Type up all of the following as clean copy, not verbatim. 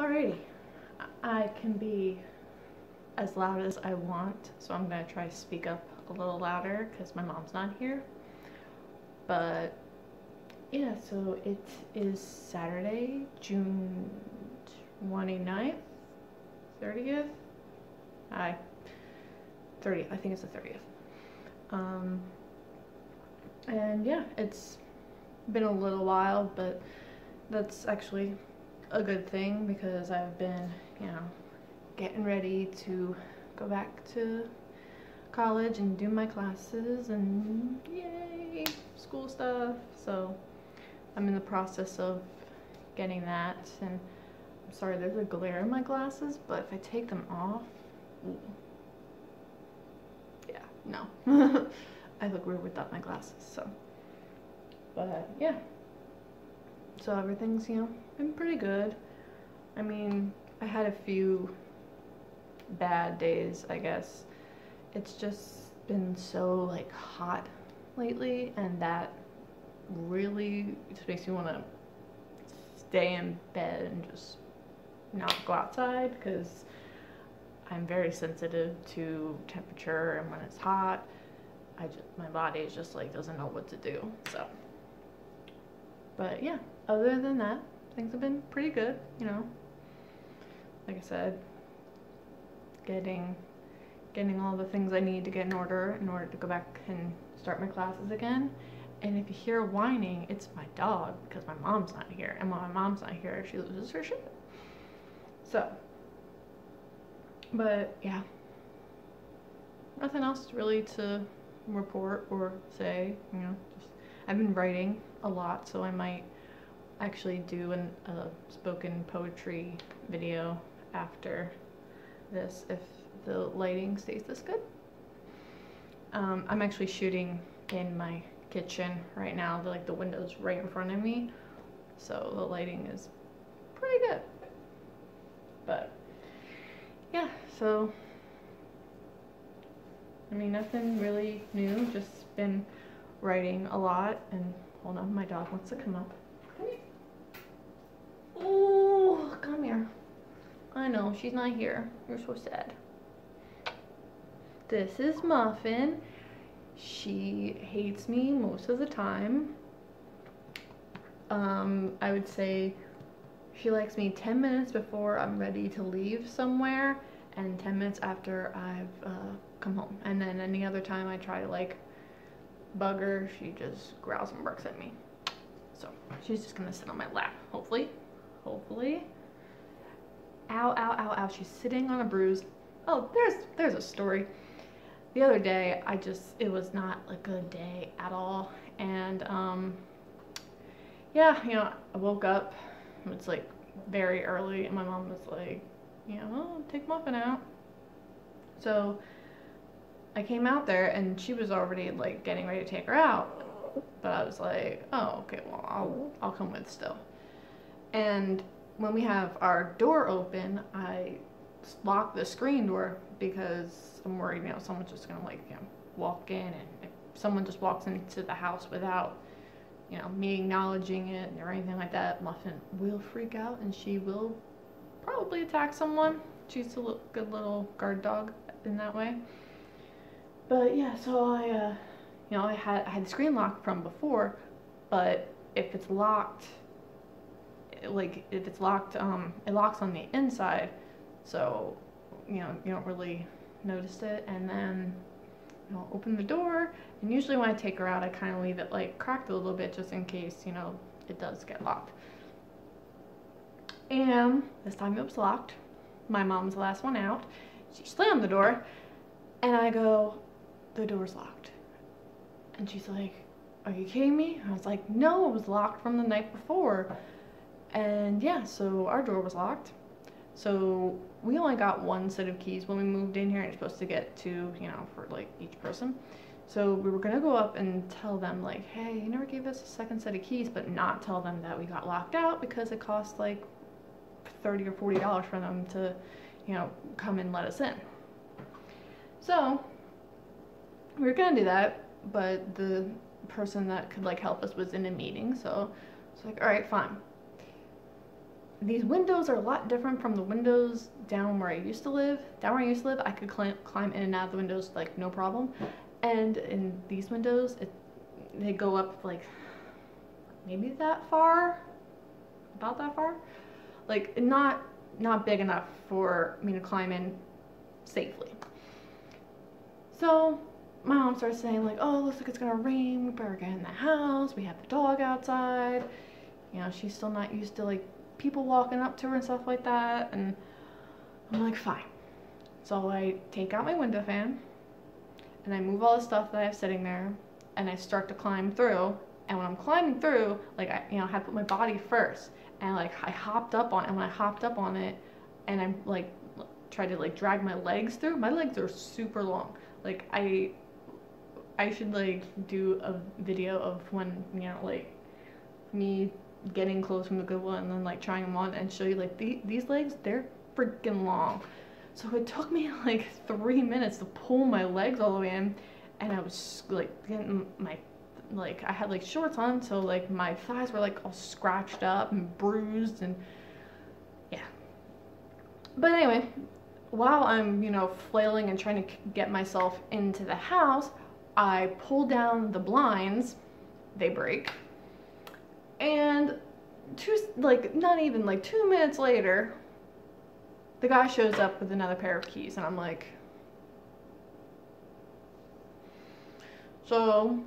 Alrighty, I can be as loud as I want, so I'm gonna try to speak up a little louder because my mom's not here. But yeah, so it is Saturday, June 29th, 30th? 30th, I think it's the 30th. And yeah, it's been a little while, but that's actually a good thing because I've been, getting ready to go back to college and do my classes and yay, school stuff. So I'm in the process of getting that, and I'm sorry there's a glare in my glasses, but if I take them off, ooh, yeah, no. I look weird without my glasses, so. But yeah, so everything's, been pretty good. I mean, I had a few bad days, I guess. It's just been so like hot lately, and that really just makes me want to stay in bed and just not go outside because I'm very sensitive to temperature, and when it's hot, my body is just like doesn't know what to do. So, but yeah, other than that, things have been pretty good, Like I said, getting all the things I need to get in order to go back and start my classes again. And if you hear whining, it's my dog because my mom's not here. And when my mom's not here, she loses her shit. So, but yeah, nothing else really to report or say, just I've been writing a lot, so I might actually do a spoken poetry video after this if the lighting stays this good. I'm actually shooting in my kitchen right now. The window's right in front of me, so the lighting is pretty good. But yeah, so I mean, nothing really new, just been writing a lot. And hold on, my dog wants to come up. Oh, come here. I know, she's not here. You're so sad. This is Muffin. She hates me most of the time. I would say she likes me 10 minutes before I'm ready to leave somewhere, and 10 minutes after I've come home. And then any other time I try to bug her, she just growls and barks at me. So she's just gonna sit on my lap, hopefully. Ow, ow, ow, ow. She's sitting on a bruise. Oh, there's a story. The other day, it was not a good day at all. And, yeah, I woke up. It's very early, and my mom was like, take Muffin out. So I came out there, and she was already getting ready to take her out. But I was like, oh, okay, well, I'll come with still. And when we have our door open, I lock the screen door because I'm worried, someone's just gonna walk in, and if someone just walks into the house without, me acknowledging it or anything like that, Muffin will freak out and she will probably attack someone. She's a good little guard dog in that way. But yeah, so I had the screen locked from before, but if it's locked, it locks on the inside, so you don't really notice it. And then open the door, and usually when I take her out, I kind of leave it cracked a little bit just in case it does get locked. And this time it was locked. My mom's the last one out. She slammed the door, and I go, the door's locked. And she's like, are you kidding me? I was like, no, it was locked from the night before. And yeah, so our door was locked. So we only got one set of keys when we moved in here, and it's supposed to get two, for each person. So we were gonna go up and tell them hey, you never gave us a second set of keys, but not tell them that we got locked out because it cost $30 or $40 for them to, come and let us in. So we were gonna do that, but the person that could help us was in a meeting, so it's all right, fine. these windows are a lot different from the windows down where I used to live. Down where I used to live, I could climb in and out of the windows like no problem. And in these windows, they go up like maybe that far, about that far. Like not big enough for me to climb in safely. So my mom starts saying like, oh, looks like it's gonna rain, we better get in the house, we have the dog outside. You know, she's still not used to like people walking up to her and stuff like that, and I'm like, fine. So I take out my window fan and I move all the stuff that I have sitting there and I start to climb through. And when I'm climbing through, like I had to put my body first, and like I hopped up on it, and when I hopped up on it and I like tried to like drag my legs through, my legs are super long. Like I should like do a video of when, you know, like me getting clothes from the Goodwill and then like trying them on and show you like these legs, they're freaking long. So it took me like 3 minutes to pull my legs all the way in, and I was like getting my, like I had like shorts on, so like my thighs were like all scratched up and bruised, and yeah. But anyway, while I'm, you know, flailing and trying to get myself into the house, I pull down the blinds, they break, and not even like 2 minutes later, the guy shows up with another pair of keys, and I'm like, so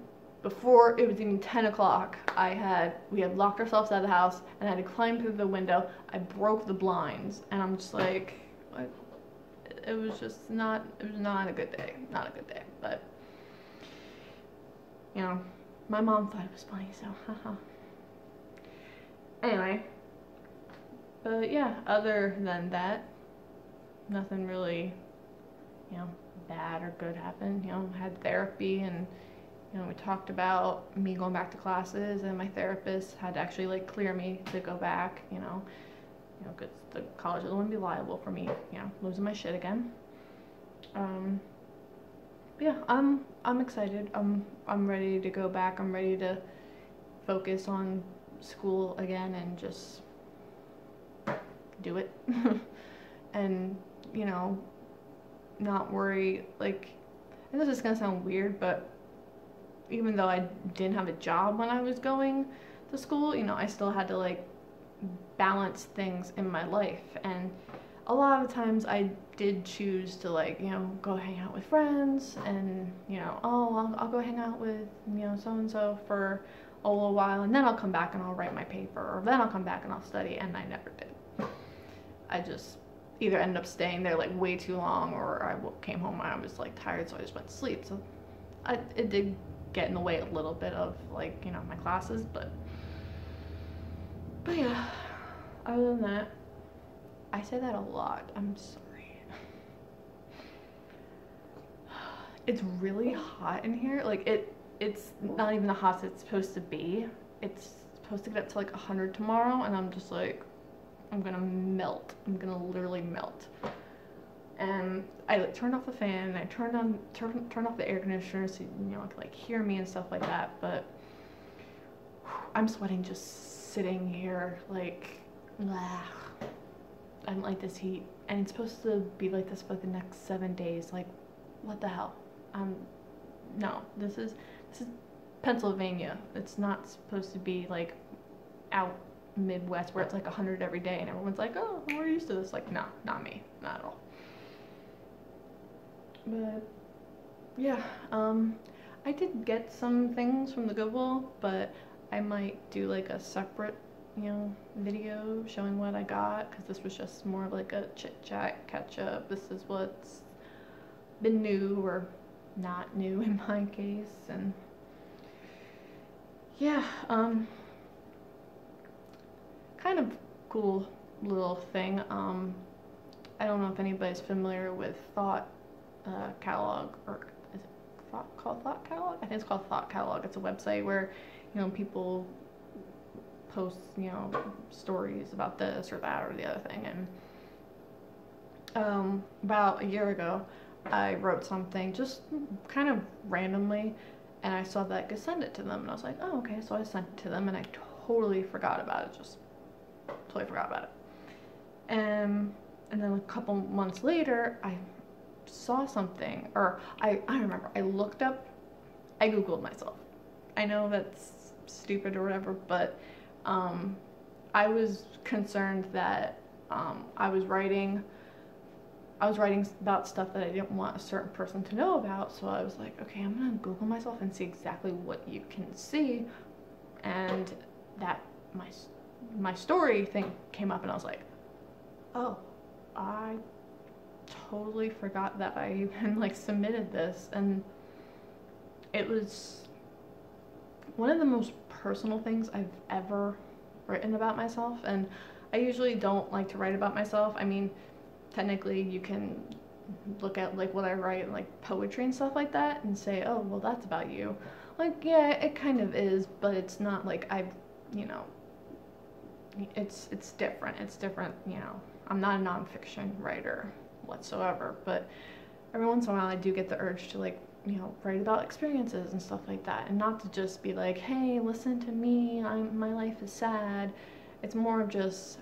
before it was even 10 o'clock, we had locked ourselves out of the house, and I had to climb through the window. I broke the blinds, and I'm just like, it was not a good day. Not a good day, but, you know, my mom thought it was funny, so haha. Anyway, but yeah, other than that, nothing really, you know, bad or good happened. You know, I had therapy, and you know, we talked about me going back to classes, and my therapist had to actually like clear me to go back, you know, because the college doesn't want to be liable for me, you know, losing my shit again. But yeah, I'm excited. I'm ready to go back. I'm ready to focus on school again and just do it. And, you know, not worry, like, and this is gonna sound weird, but even though I didn't have a job when I was going to school, you know, I still had to like balance things in my life. And a lot of times I did choose to like, you know, go hang out with friends, and, you know, oh, I'll go hang out with, you know, so-and-so for a little while, and then I'll come back and I'll write my paper, or then I'll come back and I'll study, and I never did. I just either ended up staying there like way too long, or I came home and I was like tired, so I just went to sleep. So it did get in the way a little bit of like, you know, my classes, but yeah, other than that, I say that a lot, I'm sorry. It's really hot in here. Like it's not even the hottest it's supposed to be. It's supposed to get up to like 100 tomorrow, and I'm just like, I'm gonna melt. I'm gonna literally melt. And I like turned off the fan, and I turned off the air conditioner so, you know, I could like hear me and stuff like that. But I'm sweating just sitting here, like, blah. I don't like this heat, and it's supposed to be like this for the next 7 days. Like, what the hell? No, this is Pennsylvania. It's not supposed to be like out Midwest where it's like 100 every day, and everyone's like, oh, we're used to this. Like, no, not me, not at all. But yeah, I did get some things from the Goodwill, but I might do like a separate, you know, video showing what I got, because this was just more of like a chit chat, catch up. This is what's been new or not new in my case. And yeah, kind of cool little thing. I don't know if anybody's familiar with Thought Catalog, or is it called Thought Catalog? I think it's called Thought Catalog. It's a website where, you know, people post, you know, stories about this or that or the other thing. And about a year ago, I wrote something just kind of randomly, and I saw that I could send it to them, and I was like, oh, okay. So I sent it to them, and I totally forgot about it. Just totally forgot about it. And then a couple months later, I saw something, or I remember, I looked up, I Googled myself. I know that's stupid or whatever, but I was concerned that I was writing about stuff that I didn't want a certain person to know about, so I was like, okay, I'm gonna Google myself and see exactly what you can see, and that my story thing came up, and I was like, oh, I totally forgot that I even like submitted this, and it was one of the most personal things I've ever written about myself. And I usually don't like to write about myself. I mean, technically you can look at like what I write, like poetry and stuff like that, and say, oh, well, that's about you. Like, yeah, it kind of is, but it's not like you know, it's different. It's different, you know. I'm not a nonfiction writer whatsoever, but every once in a while I do get the urge to, like, you know, write about experiences and stuff like that, and not to just be like, hey, listen to me, my life is sad. It's more of just,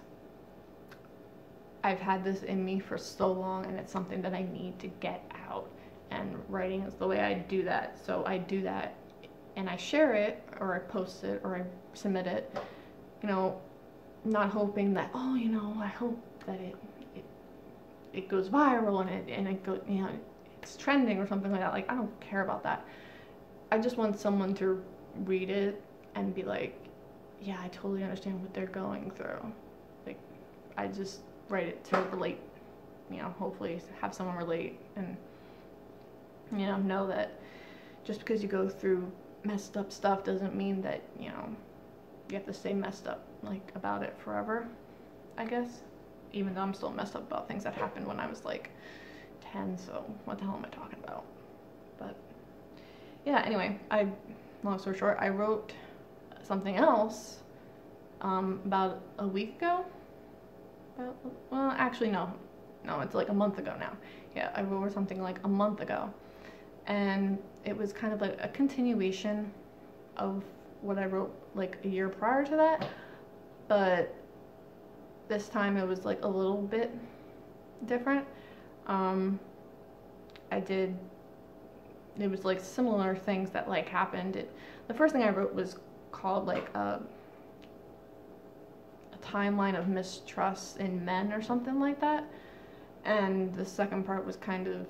I've had this in me for so long, and it's something that I need to get out, and writing is the way I do that. So I do that, and I share it, or I post it, or I submit it, you know, not hoping that, oh, you know, I hope that it goes viral and it goes, you know, it's trending or something like that. Like, I don't care about that. I just want someone to read it and be like, yeah, I totally understand what they're going through. Like, I just write it to relate, you know, hopefully have someone relate, and, you know that just because you go through messed up stuff doesn't mean that, you know, you have to stay messed up, like, about it forever, I guess. Even though I'm still messed up about things that happened when I was like 10, so what the hell am I talking about? But yeah, anyway, long story short, I wrote something else about a week ago. Well, actually, no, it's like a month ago now. Yeah, I wrote something like a month ago, and it was kind of like a continuation of what I wrote like a year prior to that, but this time it was like a little bit different. It was like similar things that like happened. The first thing I wrote was called like a timeline of mistrust in men or something like that, and the second part was kind of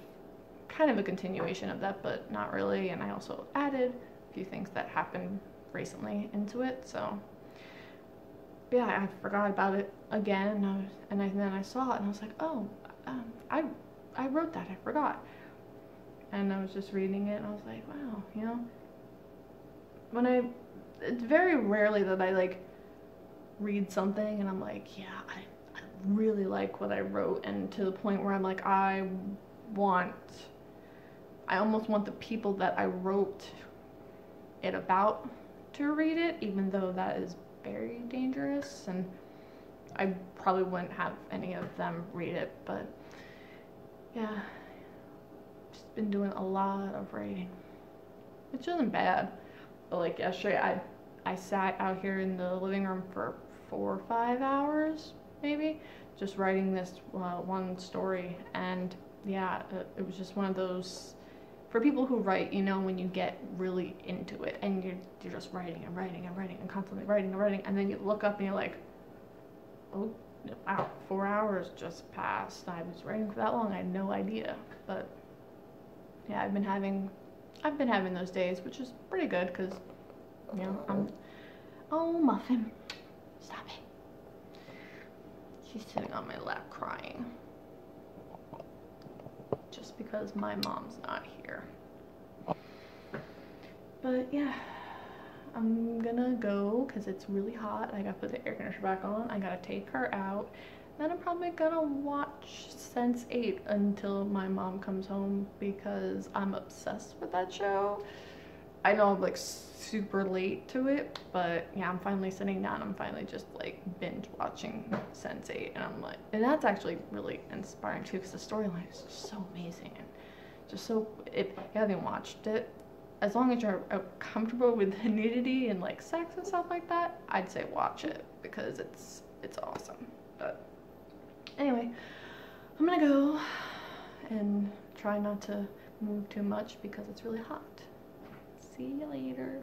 a continuation of that, but not really. And I also added a few things that happened recently into it. So yeah, I forgot about it again, and then I saw it, and I was like, oh, I wrote that, I forgot. And I was just reading it, and I was like, wow, you know, it's very rarely that I like read something and I'm like, yeah, I really like what I wrote, and to the point where I'm like, I almost want the people that I wrote it about to read it, even though that is very dangerous, and I probably wouldn't have any of them read it. But yeah, just been doing a lot of writing, which isn't bad. But like yesterday, I sat out here in the living room for 4 or 5 hours, maybe, just writing this one story. And yeah, it was just one of those, for people who write, you know, when you get really into it and you're just writing and writing and writing and constantly writing and writing, and then you look up and you're like, oh wow, 4 hours just passed. I was writing for that long. I had no idea. But yeah, I've been having those days, which is pretty good, because, you know, oh, Muffin, stop it. She's sitting on my lap crying just because my mom's not here. But yeah, I'm gonna go because it's really hot. I gotta put the air conditioner back on. I gotta take her out. Then I'm probably gonna watch Sense8 until my mom comes home, because I'm obsessed with that show. I know I'm like super late to it, but yeah, I'm finally sitting down. I'm finally just like binge watching Sense8, and I'm like, and that's actually really inspiring too, because the storyline is just so amazing, and just so, if you haven't watched it, as long as you're comfortable with nudity and like sex and stuff like that, I'd say watch it, because it's awesome. But and try not to move too much because it's really hot. See you later.